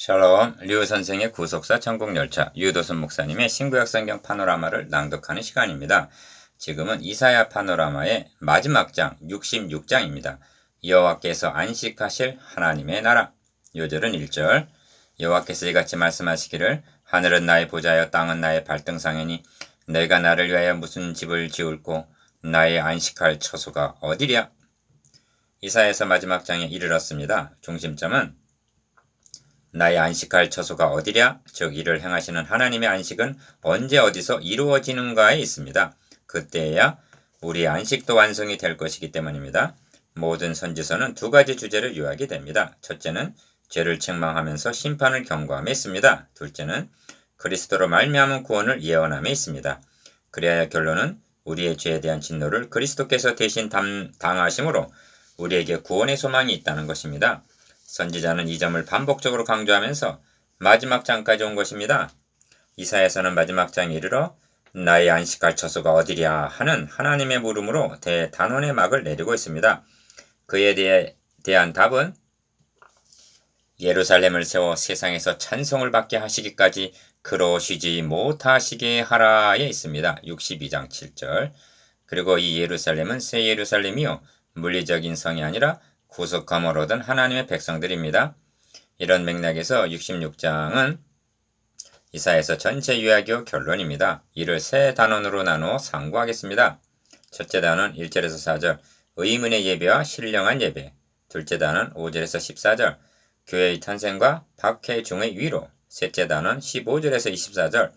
샬롬, 류 선생의 구속사 천국열차, 유도순 목사님의 신구약 성경 파노라마를 낭독하는 시간입니다. 지금은 이사야 파노라마의 마지막 장 66장입니다. 여호와께서 안식하실 하나님의 나라. 요절은 1절. 여호와께서 이같이 말씀하시기를 하늘은 나의 보좌여 땅은 나의 발등상이니 내가 나를 위하여 무슨 집을 지을꼬 나의 안식할 처소가 어디랴. 이사야에서 마지막 장에 이르렀습니다. 중심점은 나의 안식할 처소가 어디랴? 즉 이를 행하시는 하나님의 안식은 언제 어디서 이루어지는가에 있습니다. 그때야 우리의 안식도 완성이 될 것이기 때문입니다. 모든 선지서는 두 가지 주제를 요하게 됩니다. 첫째는 죄를 책망하면서 심판을 경고함에 있습니다. 둘째는 그리스도로 말미암은 구원을 예언함에 있습니다. 그래야 결론은 우리의 죄에 대한 진노를 그리스도께서 대신 당하심으로 우리에게 구원의 소망이 있다는 것입니다. 선지자는 이 점을 반복적으로 강조하면서 마지막 장까지 온 것입니다. 이사야서는 마지막 장에 이르러 나의 안식할 처소가 어디랴 하는 하나님의 물음으로 대단원의 막을 내리고 있습니다. 그에 대한 답은 예루살렘을 세워 세상에서 찬송을 받게 하시기까지 그로 쉬지 못하시게 하라에 있습니다. 62장 7절. 그리고 이 예루살렘은 새 예루살렘이요 물리적인 성이 아니라 구속함을 얻은 하나님의 백성들입니다. 이런 맥락에서 66장은 이사야서 전체 요약이요 결론입니다. 이를 세 단원으로 나누어 상고하겠습니다. 첫째 단원 1절에서 4절 의문의 예배와 신령한 예배. 둘째 단원 5절에서 14절 교회의 탄생과 박해 중의 위로. 셋째 단원 15절에서 24절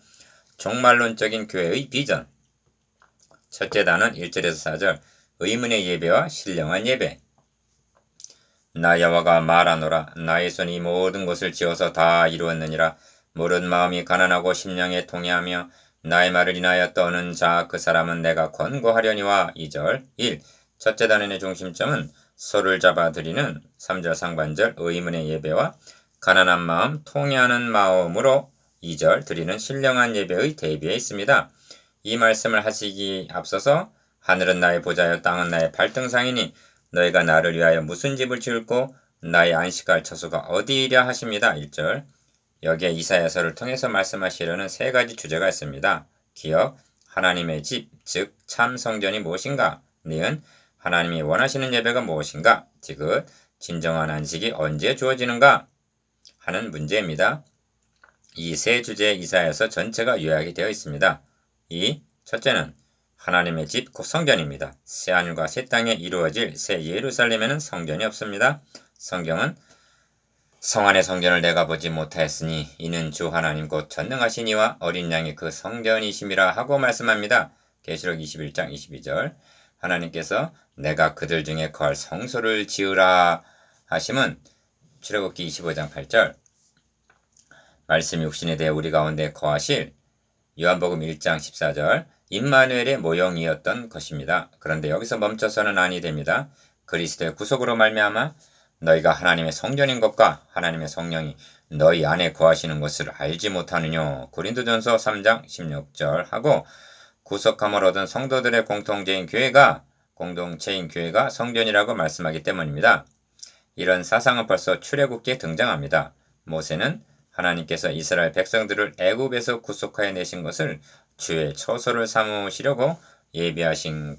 종말론적인 교회의 비전. 첫째 단원 1절에서 4절 의문의 예배와 신령한 예배. 나 여호와가 말하노라 나의 손이 모든 것을 지어서 다 이루었느니라. 모든 마음이 가난하고 심령에 통해하며 나의 말을 인하여 떠는 자 그 사람은 내가 권고하려니와. 2절 1. 첫째 단원의 중심점은 소를 잡아 드리는 3절 상반절 의문의 예배와 가난한 마음 통해하는 마음으로 2절 드리는 신령한 예배의 대비에 있습니다. 이 말씀을 하시기 앞서서 하늘은 나의 보좌여 땅은 나의 발등상이니 너희가 나를 위하여 무슨 집을 지을꼬 나의 안식할 처소가 어디이랴 하십니다. 1절. 여기에 이사야서를 통해서 말씀하시려는 세 가지 주제가 있습니다. 기억, 하나님의 집, 즉 참 성전이 무엇인가? 니은, 하나님이 원하시는 예배가 무엇인가? 디귿, 진정한 안식이 언제 주어지는가? 하는 문제입니다. 이 세 주제에 이사야서 전체가 요약이 되어 있습니다. 첫째는 하나님의 집 곧 성전입니다. 새하늘과 새 땅에 이루어질 새 예루살렘에는 성전이 없습니다. 성경은 성 안의 성전을 내가 보지 못하였으니 이는 주 하나님 곧 전능하신 이와 어린 양이 그 성전이심이라 하고 말씀합니다. 계시록 21장 22절 하나님께서 내가 그들 중에 거할 성소를 지으라 하심은 출애굽기 25장 8절 말씀 육신에 대해 우리 가운데 거하실 요한복음 1장 14절 임마누엘의 모형이었던 것입니다. 그런데 여기서 멈춰서는 아니 됩니다. 그리스도의 구속으로 말미암아 너희가 하나님의 성전인 것과 하나님의 성령이 너희 안에 거하시는 것을 알지 못하느뇨. 고린도전서 3장 16절 하고 구속함을 얻은 성도들의 공통체인 교회가 성전이라고 말씀하기 때문입니다. 이런 사상은 벌써 출애굽기에 등장합니다. 모세는 하나님께서 이스라엘 백성들을 애굽에서 구속하여 내신 것을 주의 처소를 삼으시려고 예비하신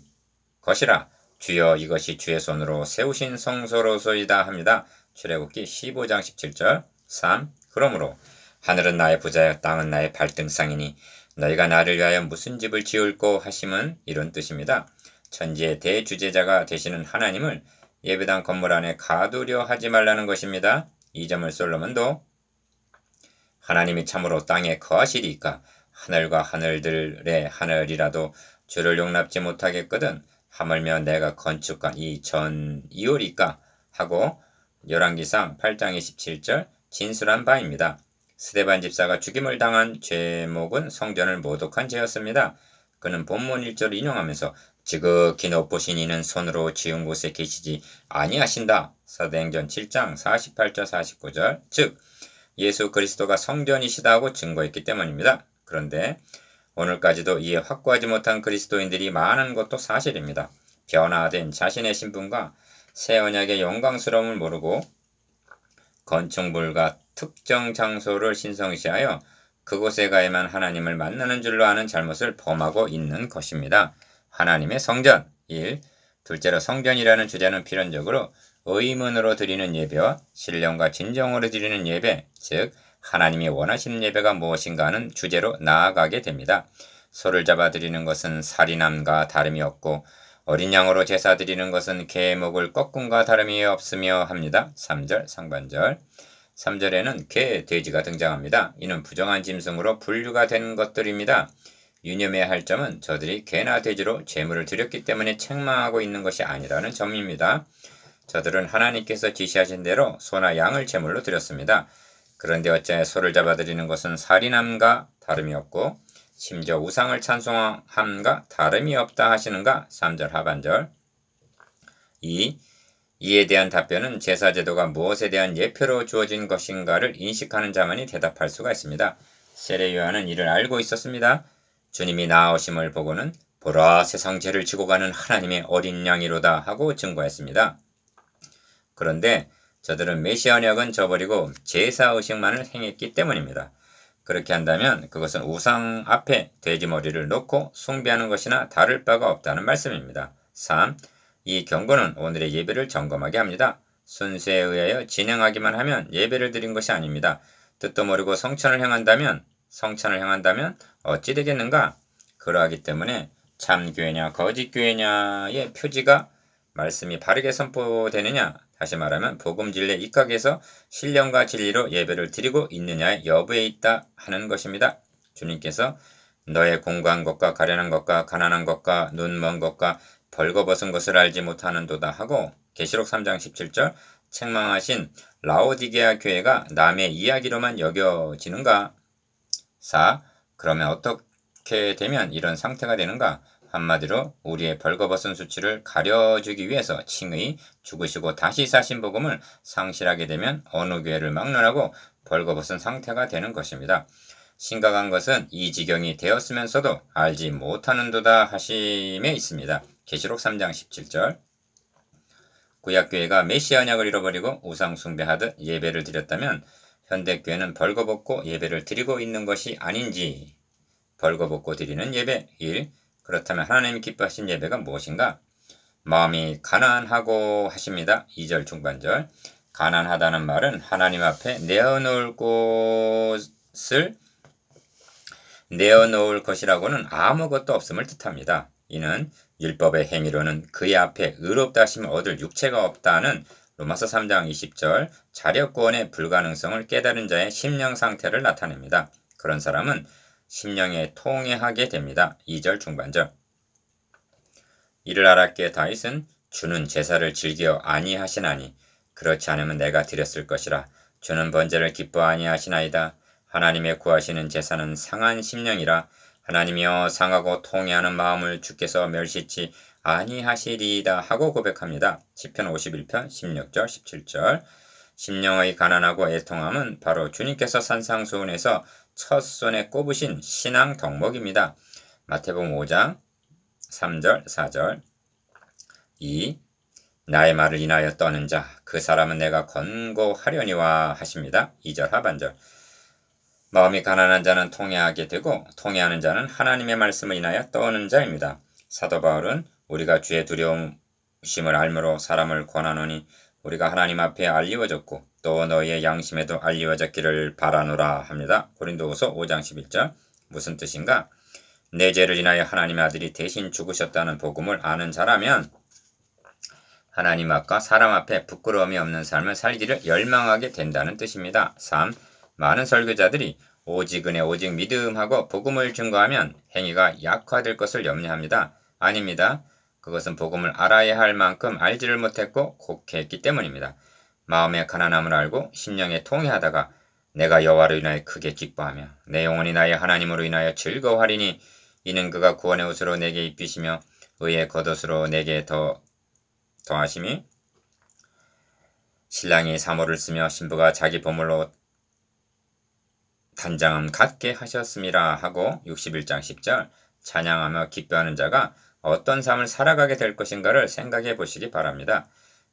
것이라 주여 이것이 주의 손으로 세우신 성소로소이다 합니다. 출애굽기 15장 17절 3. 그러므로 하늘은 나의 보좌여 땅은 나의 발등상이니 너희가 나를 위하여 무슨 집을 지을꼬 하심은 이런 뜻입니다. 천지의 대주제자가 되시는 하나님을 예배당 건물 안에 가두려 하지 말라는 것입니다. 이 점을 솔로몬도 하나님이 참으로 땅에 거하시리이까 하늘과 하늘들의 하늘이라도 주를 용납지 못하겠거든 하물며 내가 건축한 이 전이오리까 하고 열왕기상 8장 27절 진술한 바입니다. 스데반 집사가 죽임을 당한 죄목은 성전을 모독한 죄였습니다. 그는 본문 1절을 인용하면서 지극히 높으신 이는 손으로 지은 곳에 계시지 아니하신다. 사도행전 7장 48절 49절 즉 예수 그리스도가 성전이시다 하고 증거했기 때문입니다. 그런데 오늘까지도 이해 확고하지 못한 그리스도인들이 많은 것도 사실입니다. 변화된 자신의 신분과 새 언약의 영광스러움을 모르고 건축물 특정 장소를 신성시하여 그곳에 가야만 하나님을 만나는 줄로 아는 잘못을 범하고 있는 것입니다. 하나님의 성전 1. 둘째로 성전이라는 주제는 필연적으로 의문으로 드리는 예배와 신령과 진정으로 드리는 예배, 즉 하나님이 원하시는 예배가 무엇인가 하는 주제로 나아가게 됩니다. 소를 잡아 드리는 것은 살인함과 다름이 없고 어린 양으로 제사 드리는 것은 개의 목을 꺾음과 다름이 없으며 합니다. 3절 상반절 3절에는 개, 돼지가 등장합니다. 이는 부정한 짐승으로 분류가 된 것들입니다. 유념해야 할 점은 저들이 개나 돼지로 제물을 드렸기 때문에 책망하고 있는 것이 아니라는 점입니다. 저들은 하나님께서 지시하신 대로 소나 양을 제물로 드렸습니다. 그런데 어째 소를 잡아드리는 것은 살인함과 다름이 없고 심지어 우상을 찬송함과 다름이 없다 하시는가? 3절 하반절 2. 이에 대한 답변은 제사제도가 무엇에 대한 예표로 주어진 것인가를 인식하는 자만이 대답할 수가 있습니다. 세례 요한은 이를 알고 있었습니다. 주님이 나오심을 보고는 보라 세상 죄를 지고 가는 하나님의 어린 양이로다 하고 증거했습니다. 그런데 저들은 메시아 언약은 저버리고 제사의식만을 행했기 때문입니다. 그렇게 한다면 그것은 우상 앞에 돼지머리를 놓고 숭배하는 것이나 다를 바가 없다는 말씀입니다. 3. 이 경고는 오늘의 예배를 점검하게 합니다. 순서에 의하여 진행하기만 하면 예배를 드린 것이 아닙니다. 뜻도 모르고 성찬을 행한다면 어찌 되겠는가? 그러하기 때문에 참 교회냐 거짓 교회냐의 표지가 말씀이 바르게 선포되느냐, 다시 말하면 복음 진리에 입각해서 신령과 진리로 예배를 드리고 있느냐의 여부에 있다 하는 것입니다. 주님께서 너의 공고한 것과 가련한 것과 가난한 것과 눈먼 것과 벌거벗은 것을 알지 못하는도다 하고 계시록 3장 17절 책망하신 라오디게아 교회가 남의 이야기로만 여겨지는가? 4. 그러면 어떻게 되면 이런 상태가 되는가? 한마디로 우리의 벌거벗은 수치를 가려주기 위해서 칭의 죽으시고 다시 사신 복음을 상실하게 되면 어느 교회를 막론하고 벌거벗은 상태가 되는 것입니다. 심각한 것은 이 지경이 되었으면서도 알지 못하는도다 하심에 있습니다. 계시록 3장 17절 구약교회가 메시아 언약을 잃어버리고 우상 숭배하듯 예배를 드렸다면 현대교회는 벌거벗고 예배를 드리고 있는 것이 아닌지. 벌거벗고 드리는 예배 1. 그렇다면 하나님이 기뻐하신 예배가 무엇인가? 마음이 가난하고 하십니다. 2절 중반절 가난하다는 말은 하나님 앞에 내어놓을 것이라고는 아무것도 없음을 뜻합니다. 이는 율법의 행위로는 그의 앞에 의롭다 하심을 얻을 육체가 없다는 로마서 3장 20절 자력구원의 불가능성을 깨달은 자의 심령 상태를 나타냅니다. 그런 사람은 심령에 통회하게 됩니다. 2절 중반절 이를 알았기에 다윗은 주는 제사를 즐겨 아니하시나니 그렇지 않으면 내가 드렸을 것이라 주는 번제를 기뻐 아니하시나이다. 하나님의 구하시는 제사는 상한 심령이라 하나님이여 상하고 통회하는 마음을 주께서 멸시치 아니하시리이다 하고 고백합니다. 시편 51편 16절 17절 심령의 가난하고 애통함은 바로 주님께서 산상수훈에서 첫 손에 꼽으신 신앙 덕목입니다. 마태복음 5장 3절 4절 2. 나의 말을 인하여 떠는 자 그 사람은 내가 권고하려니와 하십니다. 2절 하반절 마음이 가난한 자는 통회하게 되고 통회하는 자는 하나님의 말씀을 인하여 떠는 자입니다. 사도 바울은 우리가 주의 두려움심을 알므로 사람을 권하노니 우리가 하나님 앞에 알리워졌고 또 너희의 양심에도 알리워졌기를 바라노라 합니다. 고린도후서 5장 11절 무슨 뜻인가? 내 죄를 인하여 하나님의 아들이 대신 죽으셨다는 복음을 아는 자라면 하나님 앞과 사람 앞에 부끄러움이 없는 삶을 살기를 열망하게 된다는 뜻입니다. 3. 많은 설교자들이 오직 은혜 오직 믿음하고 복음을 증거하면 행위가 약화될 것을 염려합니다. 아닙니다. 그것은 복음을 알아야 할 만큼 알지를 못했고 곡해했기 때문입니다. 마음의 가난함을 알고 심령에 통회하다가 내가 여호와로 인하여 크게 기뻐하며 내 영혼이 나의 하나님으로 인하여 즐거워하리니 이는 그가 구원의 옷으로 내게 입히시며 의의 겉옷으로 내게 더하심이 신랑이 사모를 쓰며 신부가 자기 보물로 단장함 갖게 하셨음이라 하고 61장 10절 찬양하며 기뻐하는 자가 어떤 삶을 살아가게 될 것인가를 생각해 보시기 바랍니다.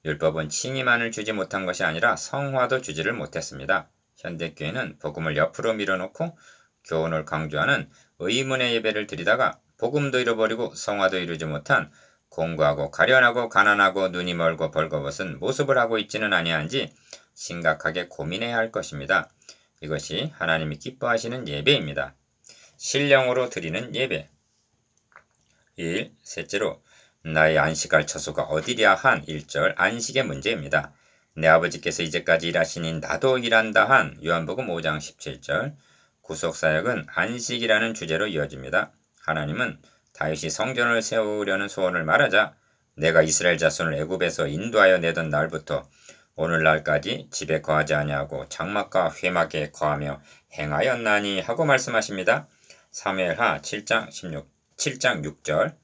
율법은 칭의만을 주지 못한 것이 아니라 성화도 주지를 못했습니다. 현대교회는 복음을 옆으로 밀어놓고 교훈을 강조하는 의문의 예배를 드리다가 복음도 잃어버리고 성화도 이루지 못한 공고하고 가련하고 가난하고 눈이 멀고 벌거벗은 모습을 하고 있지는 아니한지 심각하게 고민해야 할 것입니다. 이것이 하나님이 기뻐하시는 예배입니다. 신령으로 드리는 예배. 1. 셋째로 나의 안식할 처소가 어디랴 한 1절 안식의 문제입니다. 내 아버지께서 이제까지 일하시니 나도 일한다 한 요한복음 5장 17절 구속사역은 안식이라는 주제로 이어집니다. 하나님은 다윗이 성전을 세우려는 소원을 말하자 내가 이스라엘 자손을 애굽에서 인도하여 내던 날부터 오늘날까지 집에 거하지 아니하고 장막과 회막에 거하며 행하였나니 하고 말씀하십니다. 사무엘하 7장 6절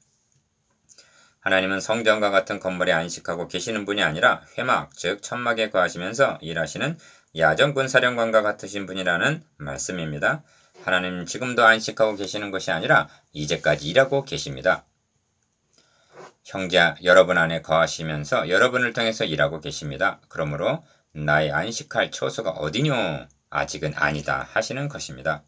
하나님은 성전과 같은 건물에 안식하고 계시는 분이 아니라 회막, 즉 천막에 거하시면서 일하시는 야전군사령관과 같으신 분이라는 말씀입니다. 하나님은 지금도 안식하고 계시는 것이 아니라 이제까지 일하고 계십니다. 형제 여러분 안에 거하시면서 여러분을 통해서 일하고 계십니다. 그러므로 나의 안식할 처소가 어디뇨? 아직은 아니다 하시는 것입니다.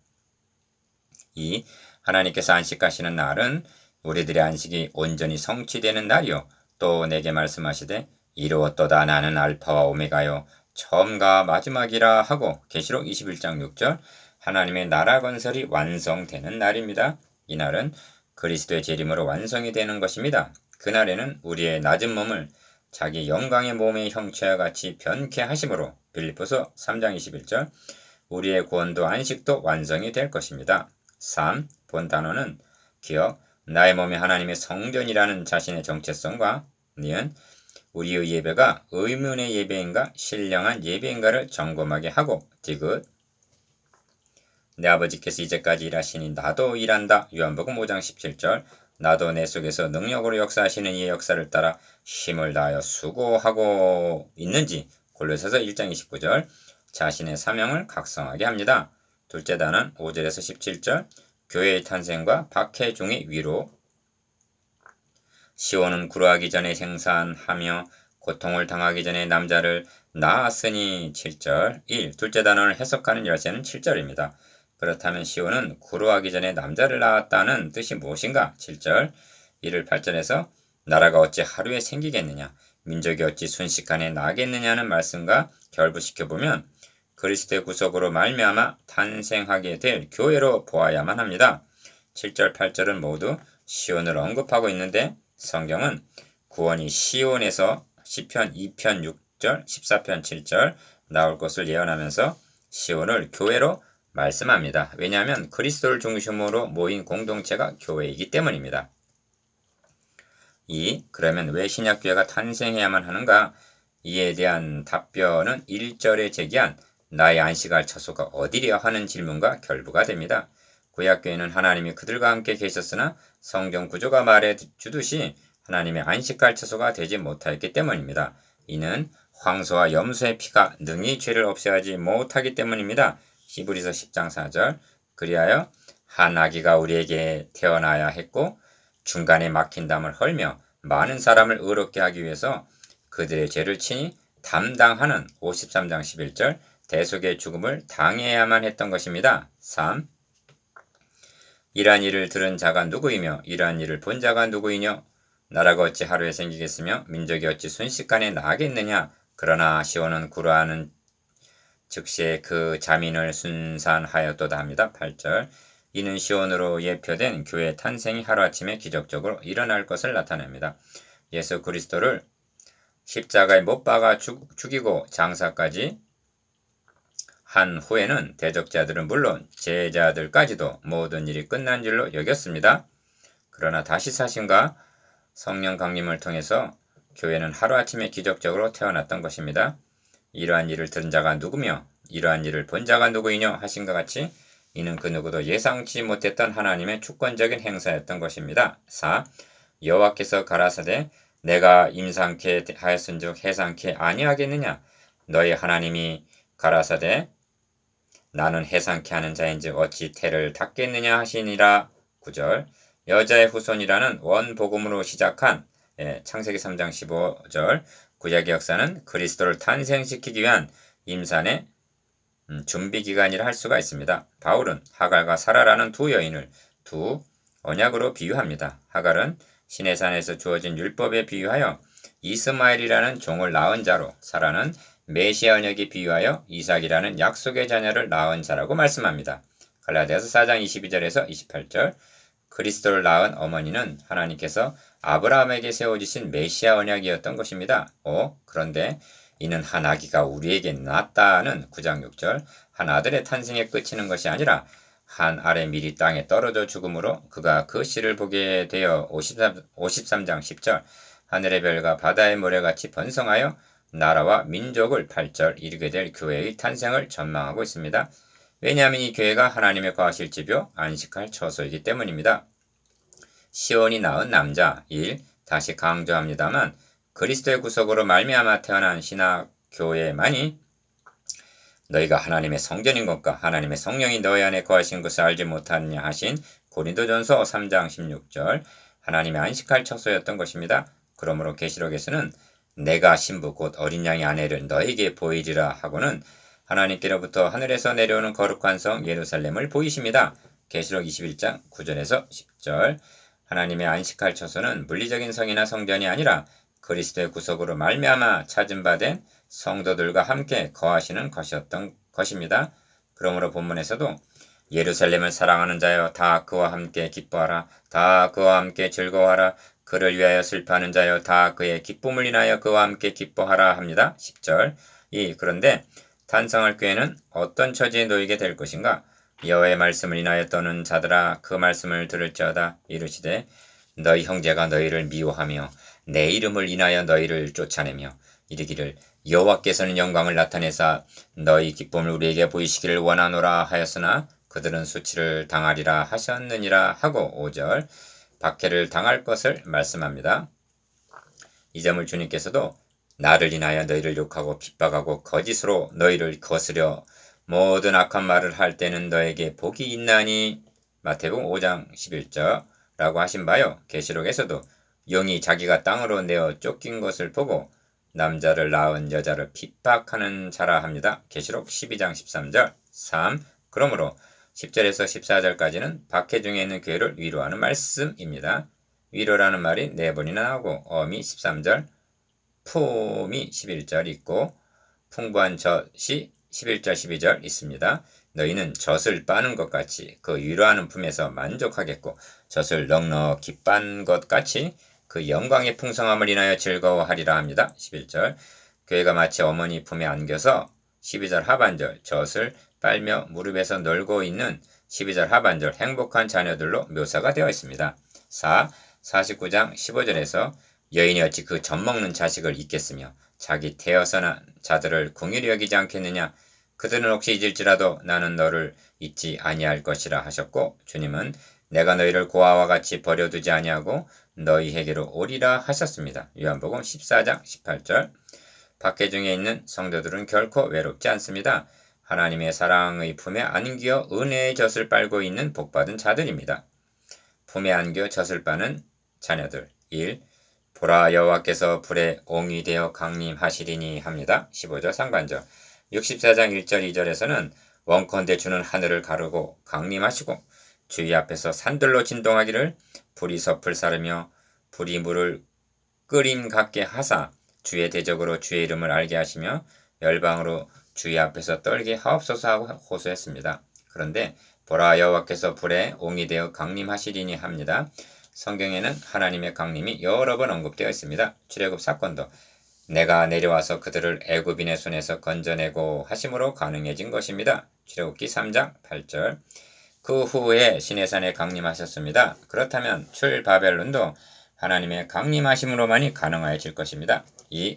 2. 하나님께서 안식하시는 날은 우리들의 안식이 온전히 성취되는 날이요. 또 내게 말씀하시되 이루었도다 나는 알파와 오메가요 처음과 마지막이라 하고 계시록 21장 6절 하나님의 나라 건설이 완성되는 날입니다. 이 날은 그리스도의 재림으로 완성이 되는 것입니다. 그날에는 우리의 낮은 몸을 자기 영광의 몸의 형체와 같이 변케 하심으로 빌립보서 3장 21절 우리의 구원도 안식도 완성이 될 것입니다. 3. 본 단어는 기억 나의 몸이 하나님의 성전이라는 자신의 정체성과 니은 우리의 예배가 의문의 예배인가 신령한 예배인가를 점검하게 하고 디귿 내 아버지께서 이제까지 일하시니 나도 일한다. 요한복음 5장 17절 나도 내 속에서 능력으로 역사하시는 이의 역사를 따라 힘을 다하여 수고하고 있는지 골로새서 1장 29절 자신의 사명을 각성하게 합니다. 둘째 단은 5절에서 17절 교회의 탄생과 박해 중의 위로 시온은 구루하기 전에 생산하며 고통을 당하기 전에 남자를 낳았으니 7절 1. 둘째 단어를 해석하는 열쇠는 7절입니다. 그렇다면 시온은 구루하기 전에 남자를 낳았다는 뜻이 무엇인가? 7절 1을 8절에서 나라가 어찌 하루에 생기겠느냐 민족이 어찌 순식간에 나겠느냐는 말씀과 결부시켜보면 그리스도의 구속으로 말미암아 탄생하게 될 교회로 보아야만 합니다. 7절 8절은 모두 시온을 언급하고 있는데 성경은 구원이 시온에서 시편 2편 6절 14편 7절 나올 것을 예언하면서 시온을 교회로 말씀합니다. 왜냐하면 그리스도를 중심으로 모인 공동체가 교회이기 때문입니다. 2. 그러면 왜 신약교회가 탄생해야만 하는가? 이에 대한 답변은 1절에 제기한 나의 안식할 처소가 어디랴 하는 질문과 결부가 됩니다. 구약교회는 하나님이 그들과 함께 계셨으나 성경 구조가 말해주듯이 하나님의 안식할 처소가 되지 못하였기 때문입니다. 이는 황소와 염소의 피가 능히 죄를 없애하지 못하기 때문입니다. 히브리서 10장 4절 그리하여 한 아기가 우리에게 태어나야 했고 중간에 막힌 담을 헐며 많은 사람을 의롭게 하기 위해서 그들의 죄를 친히 담당하는 53장 11절 대속의 죽음을 당해야만 했던 것입니다. 3. 이러한 일을 들은 자가 누구이며 이러한 일을 본 자가 누구이뇨? 나라가 어찌 하루에 생기겠으며 민족이 어찌 순식간에 나겠느냐? 그러나 시온은 구루하는 즉시에 그 자민을 순산하였도다 합니다. 8절 이는 시온으로 예표된 교회 탄생이 하루아침에 기적적으로 일어날 것을 나타냅니다. 예수 그리스도를 십자가에 못 박아 죽이고 장사까지 한 후에는 대적자들은 물론 제자들까지도 모든 일이 끝난 줄로 여겼습니다. 그러나 다시 사신과 성령 강림을 통해서 교회는 하루아침에 기적적으로 태어났던 것입니다. 이러한 일을 들은 자가 누구며 이러한 일을 본 자가 누구이뇨 하신과 같이 이는 그 누구도 예상치 못했던 하나님의 주권적인 행사였던 것입니다. 4. 여호와께서 가라사대 내가 임상케 하였은즉 해상케 아니하겠느냐 너희 하나님이 가라사대 나는 해상케 하는 자인즉 어찌 태를 닫겠느냐 하시니라. 9절 여자의 후손이라는 원복음으로 시작한 창세기 3장 15절 구약의 역사는 그리스도를 탄생시키기 위한 임산의 준비기간이라 할 수가 있습니다. 바울은 하갈과 사라라는 두 여인을 두 언약으로 비유합니다. 하갈은 시내산에서 주어진 율법에 비유하여 이스마엘이라는 종을 낳은 자로, 사라는 메시아 언약에 비유하여 이삭이라는 약속의 자녀를 낳은 자라고 말씀합니다. 갈라디아서 4장 22절에서 28절. 그리스도를 낳은 어머니는 하나님께서 아브라함에게 세워주신 메시아 언약이었던 것입니다. 그런데 이는 한 아기가 우리에게 낳았다는 9장 6절, 한 아들의 탄생에 그치는 것이 아니라 한 알의 밀이 땅에 떨어져 죽음으로 그가 그 씨를 보게 되어 53장 10절, 하늘의 별과 바다의 모래같이 번성하여 나라와 민족을 8절 이루게 될 교회의 탄생을 전망하고 있습니다. 왜냐하면 이 교회가 하나님의 거하실 집이요 안식할 처소이기 때문입니다. 시온이 낳은 남자 1. 다시 강조합니다만 그리스도의 구속으로 말미암아 태어난 신학 교회만이 너희가 하나님의 성전인 것과 하나님의 성령이 너희 안에 거하신 것을 알지 못하느냐 하신 고린도전서 3장 16절, 하나님의 안식할 처소였던 것입니다. 그러므로 계시록에서는 내가 신부 곧 어린 양의 아내를 너에게 보이리라 하고는 하나님께로부터 하늘에서 내려오는 거룩한 성 예루살렘을 보이십니다. 계시록 21장 9절에서 10절. 하나님의 안식할 처소는 물리적인 성이나 성전이 아니라 그리스도의 구속으로 말미암아 찾은 바 된 성도들과 함께 거하시는 것이었던 것입니다. 그러므로 본문에서도 예루살렘을 사랑하는 자여 다 그와 함께 기뻐하라. 다 그와 함께 즐거워하라. 그를 위하여 슬퍼하는 자여 다 그의 기쁨을 인하여 그와 함께 기뻐하라 합니다. 10절. 그런데 탄성할 교회는 어떤 처지에 놓이게 될 것인가? 여호와의 말씀을 인하여 떠는 자들아 그 말씀을 들을지어다. 이르시되 너희 형제가 너희를 미워하며 내 이름을 인하여 너희를 쫓아내며 이르기를 여호와께서는 영광을 나타내사 너희 기쁨을 우리에게 보이시기를 원하노라 하였으나 그들은 수치를 당하리라 하셨느니라 하고 5절 박해를 당할 것을 말씀합니다. 이 점을 주님께서도 나를 인하여 너희를 욕하고 핍박하고 거짓으로 너희를 거스려 모든 악한 말을 할 때는 너에게 복이 있나니 마태복음 5장 11절라고 하신 바요. 계시록에서도 영이 자기가 땅으로 내어 쫓긴 것을 보고 남자를 낳은 여자를 핍박하는 자라 합니다. 계시록 12장 13절 3. 그러므로 10절에서 14절까지는 박해 중에 있는 교회를 위로하는 말씀입니다. 위로라는 말이 4번이나 나오고 어미 13절, 품이 11절 있고 풍부한 젖이 11절 12절 있습니다. 너희는 젖을 빠는 것 같이 그 위로하는 품에서 만족하겠고 젖을 넉넉히 빤 것 같이 그 영광의 풍성함을 인하여 즐거워하리라 합니다. 11절 교회가 마치 어머니 품에 안겨서 12절 하반절 젖을 빨며 무릎에서 놀고 있는 12절 하반절 행복한 자녀들로 묘사가 되어 있습니다. 4. 49장 15절에서 여인이 어찌 그 젖 먹는 자식을 잊겠으며 자기 태어서난 자들을 긍휼히 여기지 않겠느냐. 그들은 혹시 잊을지라도 나는 너를 잊지 아니할 것이라 하셨고 주님은 내가 너희를 고아와 같이 버려두지 아니하고 너희에게로 오리라 하셨습니다. 요한복음 14장 18절 박해 중에 있는 성도들은 결코 외롭지 않습니다. 하나님의 사랑의 품에 안겨 은혜의 젖을 빨고 있는 복받은 자들입니다. 품에 안겨 젖을 빠는 자녀들 1. 보라 여호와께서 불에 옹이 되어 강림하시리니 합니다. 15절 상반절 64장 1절 2절에서는 원컨대 주는 하늘을 가르고 강림하시고 주의 앞에서 산들로 진동하기를 불이 섭을 사르며 불이 물을 끓임 같게 하사 주의 대적으로 주의 이름을 알게 하시며 열방으로 주의 앞에서 떨게 하옵소서 하고 호소했습니다. 그런데 보라 여호와께서 불에 옹이 되어 강림하시리니 합니다. 성경에는 하나님의 강림이 여러 번 언급되어 있습니다. 출애굽 사건도 내가 내려와서 그들을 애굽인의 손에서 건져내고 하심으로 가능해진 것입니다. 출애굽기 3장 8절 그 후에 시내산에 강림하셨습니다. 그렇다면 출바벨론도 하나님의 강림하심으로만이 가능해질 것입니다.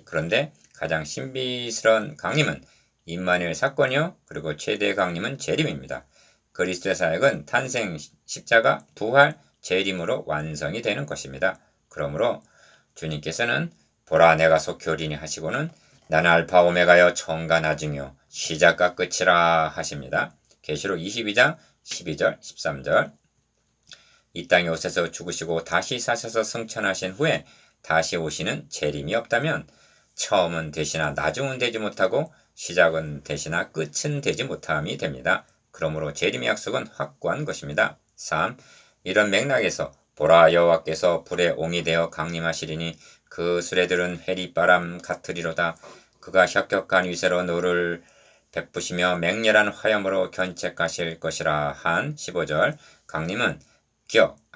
그런데 가장 신비스러운 강림은 임마누엘 사건이요. 그리고 최대의 강림은 재림입니다. 그리스도의 사역은 탄생, 십자가, 부활, 재림으로 완성이 되는 것입니다. 그러므로 주님께서는 보라 내가 속히 오리니 하시고는 나는 알파 오메가여 처음과 나중이요 시작과 끝이라 하십니다. 계시록 22장 12절 13절 이 땅에 오셔서 죽으시고 다시 사셔서 승천하신 후에 다시 오시는 재림이 없다면 처음은 되시나 나중은 되지 못하고 시작은 되시나 끝은 되지 못함이 됩니다. 그러므로 재림의 약속은 확고한 것입니다. 3. 이런 맥락에서 보라 여호와께서 불의 옹이 되어 강림하시리니 그 수레들은 회리바람 같으리로다. 그가 혁혁한 위세로 노를 베푸시며 맹렬한 화염으로 견책하실 것이라 한 15절. 강림은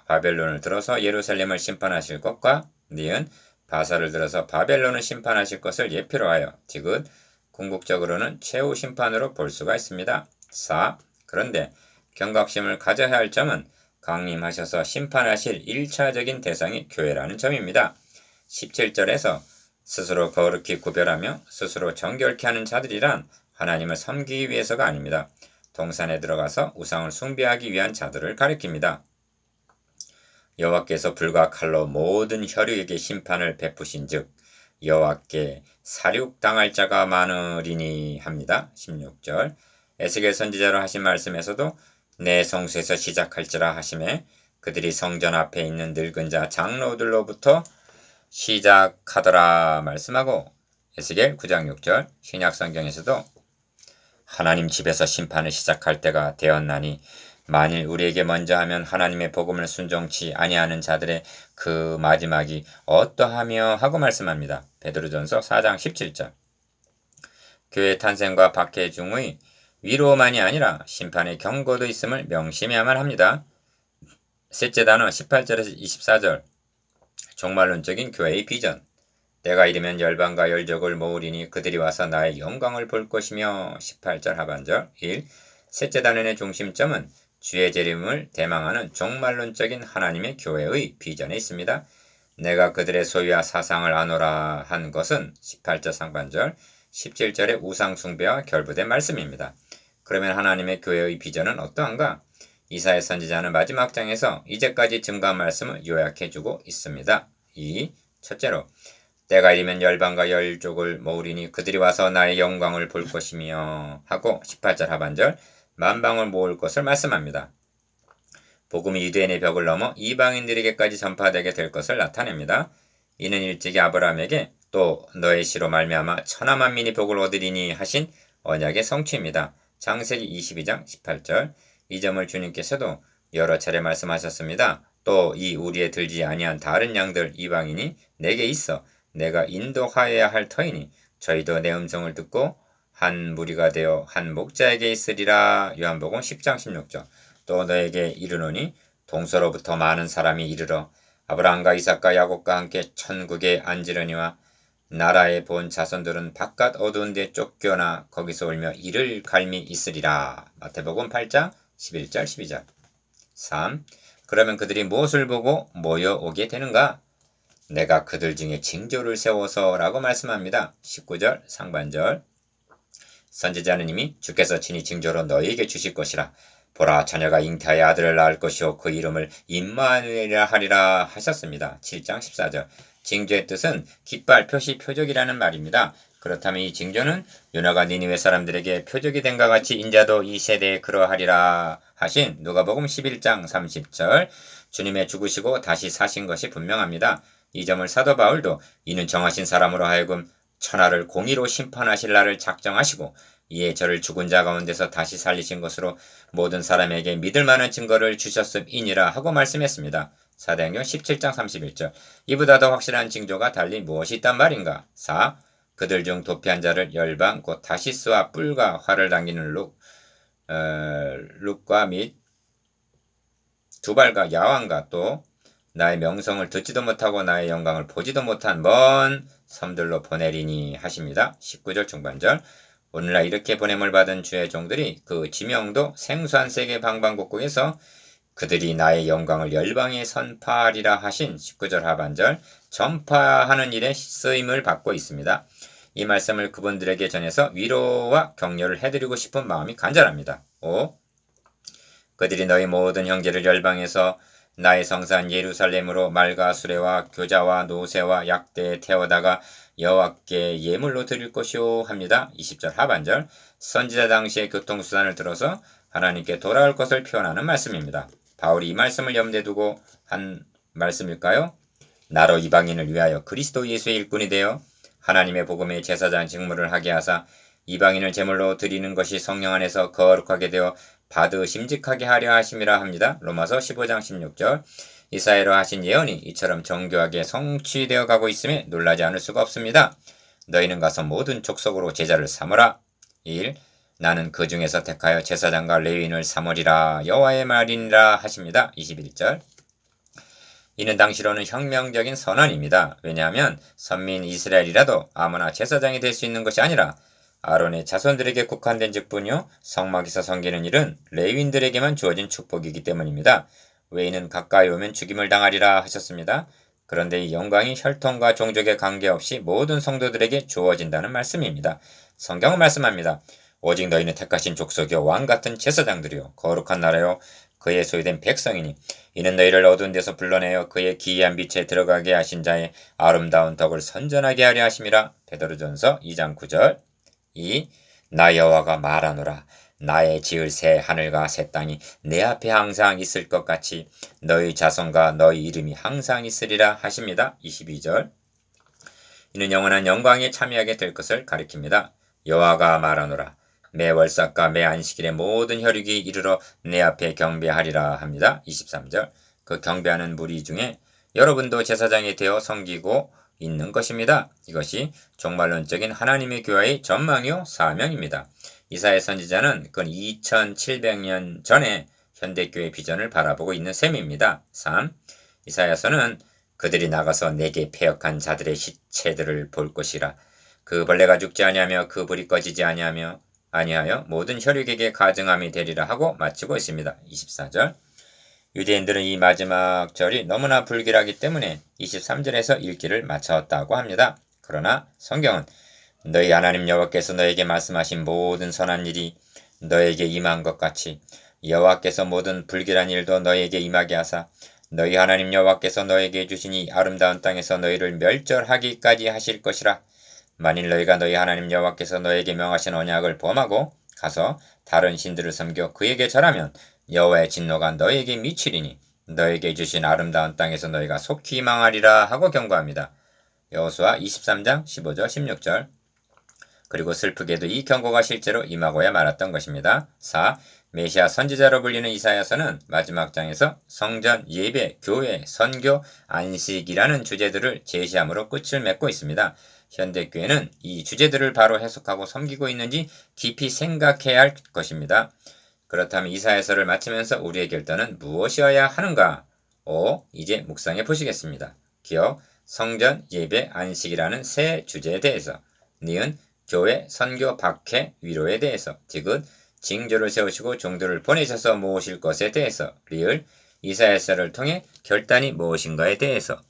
바벨론을 들어서 예루살렘을 심판하실 것과 니은 바사를 들어서 바벨론을 심판하실 것을 예표로 하여 디귿 궁극적으로는 최후 심판으로 볼 수가 있습니다. 4. 그런데 경각심을 가져야 할 점은 강림하셔서 심판하실 1차적인 대상이 교회라는 점입니다. 17절에서 스스로 거룩히 구별하며 스스로 정결케 하는 자들이란 하나님을 섬기기 위해서가 아닙니다. 동산에 들어가서 우상을 숭배하기 위한 자들을 가리킵니다. 여호와께서 불과 칼로 모든 혈육에게 심판을 베푸신즉 여호와께 살육당할 자가 많으리니 합니다. 16절. 에스겔 선지자로 하신 말씀에서도 내 성소에서 시작할지라 하심에 그들이 성전 앞에 있는 늙은 자 장로들로부터 시작하더라 말씀하고 에스겔 9장 6절 신약성경에서도 하나님 집에서 심판을 시작할 때가 되었나니 만일 우리에게 먼저 하면 하나님의 복음을 순종치 아니하는 자들의 그 마지막이 어떠하며 하고 말씀합니다. 베드로전서 4장 17절. 교회 탄생과 박해 중의 위로만이 아니라 심판의 경고도 있음을 명심해야만 합니다. 셋째 단어 18절에서 24절. 종말론적인 교회의 비전. 때가 이르면 열방과 열족을 모으리니 그들이 와서 나의 영광을 볼 것이며 18절 하반절 1. 셋째 단원의 중심점은 주의 재림을 대망하는 종말론적인 하나님의 교회의 비전에 있습니다. 내가 그들의 소유와 사상을 아노라 한 것은 18절 상반절 17절의 우상 숭배와 결부된 말씀입니다. 그러면 하나님의 교회의 비전은 어떠한가? 이사야 선지자는 마지막 장에서 이제까지 증거한 말씀을 요약해주고 있습니다. 2. 첫째로 때가 이르면 열방과 열족을 모으리니 그들이 와서 나의 영광을 볼 것이며 하고 18절 하반절 만방을 모을 것을 말씀합니다. 복음이 유대인의 벽을 넘어 이방인들에게까지 전파되게 될 것을 나타냅니다. 이는 일찍이 아브라함에게 또 너의 씨로 말미암아 천하 만민이 복을 얻으리니 하신 언약의 성취입니다. 창세기 22장 18절. 이 점을 주님께서도 여러 차례 말씀하셨습니다. 또 이 우리에 들지 아니한 다른 양들 이방인이 내게 있어 내가 인도하여야 할 터이니 저희도 내 음성을 듣고 한 무리가 되어 한 목자에게 있으리라. 요한복음 10장 16절. 또 너에게 이르노니 동서로부터 많은 사람이 이르러 아브라함과 이삭과 야곱과 함께 천국에 앉으려니와 나라의 본 자손들은 바깥 어두운 데 쫓겨나 거기서 울며 이를 갈미 있으리라. 마태복음 8장 11절 12절. 3. 그러면 그들이 무엇을 보고 모여오게 되는가? 내가 그들 중에 징조를 세워서 라고 말씀합니다. 19절 상반절. 선지자는 이미 주께서 친히 징조로 너희에게 주실 것이라. 보라 처녀가 잉태하여 아들을 낳을 것이요 그 이름을 임마누엘이라 하리라 하셨습니다. 7장 14절. 징조의 뜻은 깃발, 표시, 표적이라는 말입니다. 그렇다면 이 징조는 요나가 니느웨 사람들에게 표적이 된과 같이 인자도 이 세대에 그러하리라 하신 누가복음 11장 30절. 주님의 죽으시고 다시 사신 것이 분명합니다. 이 점을 사도 바울도 이는 정하신 사람으로 하여금 천하를 공의로 심판하실 날을 작정하시고 이에 저를 죽은 자 가운데서 다시 살리신 것으로 모든 사람에게 믿을 만한 증거를 주셨음이니라 하고 말씀했습니다. 사도행전 17장 31절. 이보다 더 확실한 징조가 달리 무엇이 있단 말인가? 4. 그들 중 도피한 자를 열방 곧 다시스와 뿔과 활을 당기는 룩과 및 두발과 야왕과 또 나의 명성을 듣지도 못하고 나의 영광을 보지도 못한 먼 섬들로 보내리니 하십니다. 19절 중반절. 오늘날 이렇게 보냄을 받은 주의 종들이 그 지명도 생소한 세계 방방곡곡에서 그들이 나의 영광을 열방에 선파하리라 하신 19절 하반절 전파하는 일에 쓰임을 받고 있습니다. 이 말씀을 그분들에게 전해서 위로와 격려를 해드리고 싶은 마음이 간절합니다. 5. 그들이 너희 모든 형제를 열방에서 나의 성산 예루살렘으로 말과 수레와 교자와 노새와 약대에 태워다가 여호와께 예물로 드릴 것이오 합니다. 20절 하반절. 선지자 당시의 교통수단을 들어서 하나님께 돌아올 것을 표현하는 말씀입니다. 바울이 이 말씀을 염두에 두고 한 말씀일까요? 나로 이방인을 위하여 그리스도 예수의 일꾼이 되어 하나님의 복음의 제사장 직무를 하게 하사 이방인을 제물로 드리는 것이 성령 안에서 거룩하게 되어 받으심직하게 하려 하심이라 합니다. 로마서 15장 16절. 이사야로 하신 예언이 이처럼 정교하게 성취되어 가고 있음에 놀라지 않을 수가 없습니다. 너희는 가서 모든 족속으로 제자를 삼으라. 1. 나는 그 중에서 택하여 제사장과 레위인을 삼으리라 여호와의 말이니라 하십니다. 21절. 이는 당시로는 혁명적인 선언입니다. 왜냐하면 선민 이스라엘이라도 아무나 제사장이 될 수 있는 것이 아니라 아론의 자손들에게 국한된 직분이요 성막에서 섬기는 일은 레위인들에게만 주어진 축복이기 때문입니다. 외인은 가까이 오면 죽임을 당하리라 하셨습니다. 그런데 이 영광이 혈통과 종족에 관계없이 모든 성도들에게 주어진다는 말씀입니다. 성경은 말씀합니다. 오직 너희는 택하신 족속이요 왕같은 제사장들이요 거룩한 나라요 그의 소유된 백성이니 이는 너희를 어두운 데서 불러내어 그의 기이한 빛에 들어가게 하신 자의 아름다운 덕을 선전하게 하려 하심이라. 베드로전서 2장 9절. 2. 나 여호와가 말하노라. 나의 지을 새 하늘과 새 땅이 내 앞에 항상 있을 것 같이 너희 자손과 너희 이름이 항상 있으리라 하십니다. 22절. 이는 영원한 영광에 참여하게 될 것을 가리킵니다. 여호와가 말하노라. 매 월삭과 매 안식일의 모든 혈육이 이르러 내 앞에 경배하리라 합니다. 23절. 그 경배하는 무리 중에 여러분도 제사장이 되어 섬기고 있는 것입니다. 이것이 종말론적인 하나님의 교회의 전망이요 사명입니다. 이사야 선지자는 그 2700년 전에 현대교회 비전을 바라보고 있는 셈입니다. 3. 이사야서는 그들이 나가서 내게 패역한 자들의 시체들을 볼 것이라. 그 벌레가 죽지 아니하며 그 불이 꺼지지 아니하여 모든 혈육에게 가증함이 되리라 하고 마치고 있습니다. 24절. 유대인들은 이 마지막 절이 너무나 불길하기 때문에 23절에서 읽기를 마쳤다고 합니다. 그러나 성경은 너희 하나님 여호와께서 너에게 말씀하신 모든 선한 일이 너에게 임한 것 같이 여호와께서 모든 불길한 일도 너에게 임하게 하사 너희 하나님 여호와께서 너에게 주신 이 아름다운 땅에서 너희를 멸절하기까지 하실 것이라. 만일 너희가 너희 하나님 여호와께서 너에게 명하신 언약을 범하고 가서 다른 신들을 섬겨 그에게 절하면 여호와의 진노가 너에게 미치리니 너에게 주신 아름다운 땅에서 너희가 속히 망하리라 하고 경고합니다. 여호수아 23장 15절 16절. 그리고 슬프게도 이 경고가 실제로 임하고야 말았던 것입니다. 4. 메시아 선지자로 불리는 이사야서는 마지막 장에서 성전, 예배, 교회, 선교, 안식이라는 주제들을 제시함으로 끝을 맺고 있습니다. 현대교회는 이 주제들을 바로 해석하고 섬기고 있는지 깊이 생각해야 할 것입니다. 그렇다면 이사야서를 마치면서 우리의 결단은 무엇이어야 하는가? 5. 이제 묵상해 보시겠습니다. 기억, 성전, 예배, 안식이라는 세 주제에 대해서. 니은, 교회, 선교, 박해, 위로에 대해서. 디귿, 징조를 세우시고 종들을 보내셔서 모으실 것에 대해서. 리을, 이사야서를 통해 결단이 무엇인가에 대해서.